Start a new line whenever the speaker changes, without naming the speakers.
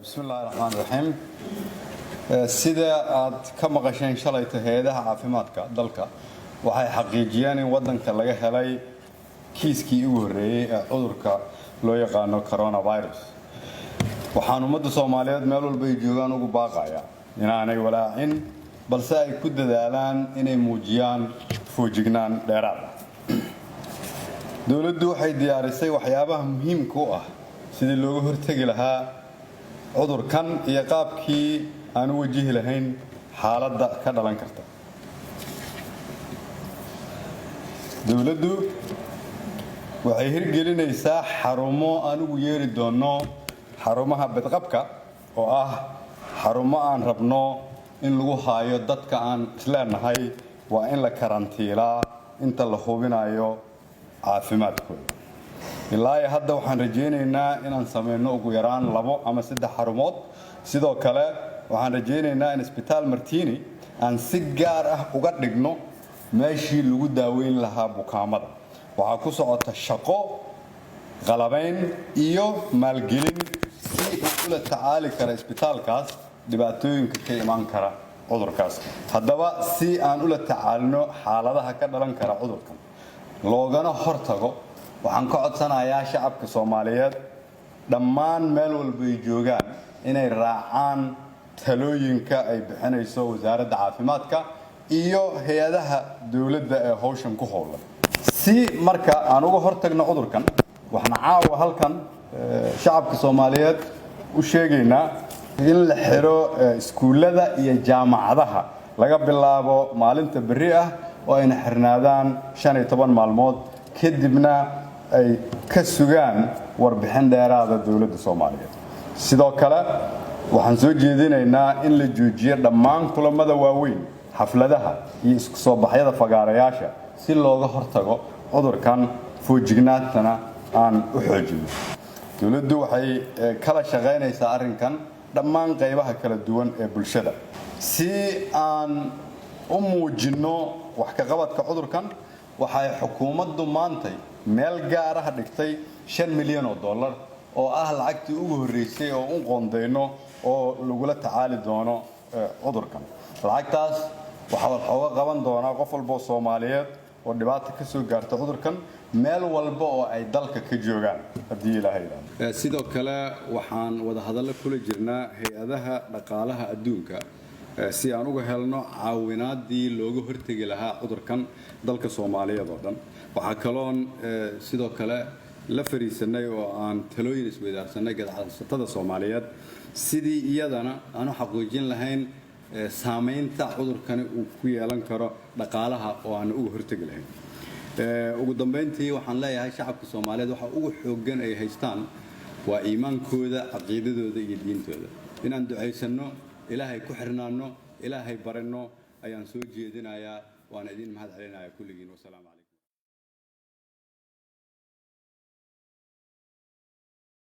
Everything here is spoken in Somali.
بسم الله الرحمن الرحيم sida aad ka maqasheen shalayta hay'adaha caafimaadka dalka waxay xaqiijiyeen in wadanka laga helay kiiskii ugu horeeyay ee cudurka loo yaqaan coronavirus waxaan ummadda Soomaaliyeed meel walba ay joogaan ugu baaqaya inaanay walaacin balse ay ku dadaalaan inay muujiyaan foojignaan dheeraad ah dawladdu waxay diyaarisay waxyaabaha muhiimka ah sidii looga hortagi lahaa cudurkan iyo qaabkii aan wajihi lahayn xaaladda ka dhalan karta dawladdu waxay hirgelinaysaa xarumo aan ugu yeeri doono xarumaha badqabka oo ah xarumo aan rabno in lagu haayo dadka aan isleenahay waa in la karantiilaa inta la hubinayo caafimaadkooda ilaa hadda waxaan rajaynaynaa inaan sameeyno ugu yaraan 2 ama 3 xarumood sidoo kale waxaan rajaynaynaa in isbitaal Martini aan si gaar ah uga dhigno meeshii lagu daaweyn lahaa bukaamada waxa ku socota shaqo qalabayn iyo maalgelin si uu la tacaali karo isbitaalkaas dhibaatooyinka ka iman kara cudurkaas haddaba si aan ula tacaalno xaaladaha ka dhalan kara cudurkan loogana hortago waxaan ka codsanayaa shacabka Soomaaliyeed dhammaan meel walba ay joogaan inay raacaan talooyinka ay bixinayso wasaaradda caafimaadka iyo hay'adaha dawladda ee hawshan ku howlan si marka aan uga hortagno cudurkan waxaan caawa halkan shacabka Soomaaliyeed u sheegaynaa in la xiro iskuulada iyo jaamacadaha laga bilaabo maalinta berri ah oo ay xirnaadaan 15 maalmood kadibna ay ka sugaan warbixin dheeraad ah dawladda Soomaaliyeed sidoo kale waxaan soo jeedinaynaa in la joojiyo dhammaan kulamada waaweyn xafladaha iyo isku soo baxyada fagaarayaasha si looga hortago cudurkan foojignaantana aan u xoojino dawladdu waxay kala shaqeynaysaa arrinkan dhammaan qaybaha kala duwan ee bulshada si aan u muujino wax ka qabadka cudurkan waxay xukuumaddu maantay meel gaar ah dhigtay $5 milyan oo ah lacagtii ugu horeysay oo u qoondeyno oo lagu la tacaali doono cudurkan lacagtaas waxa uu qaban doonaa qof walba oo Soomaaliyeed oo dhibaato ka soo gaarta cudurkan meel walba oo ay dalka ka joogaan hadii Ilaahay yiraahdo sidoo kale waxaan wada hadallo kula jirnaa hay'adaha dhaqaalaha adduunka si aan uga helno caawinaadii looga hortagi lahaa cudurkan dalka Soomaaliyeed oo dhan waxa kaloon sidoo kale la fariisanay oo aan talooyin isweydaarsanay ganacsatada Soomaaliyeed sidii iyadana aan xaqiijin lahayn saameynta cudurkan uu ku yeelan karo dhaqaalaha oo aan uga hortagi lahayn ugu dambeyntii waxaan leeyahay shacabka Soomaaliyeed waxa ugu xooggan ay haystaan waa iimaankooda aqoonidooda iyo diintooda inaan duceysano ilaahay ku xirnaano ilaahay barano ayaan soo jeedinayaa waan idin mahad celinayaa kulligiin wasalaam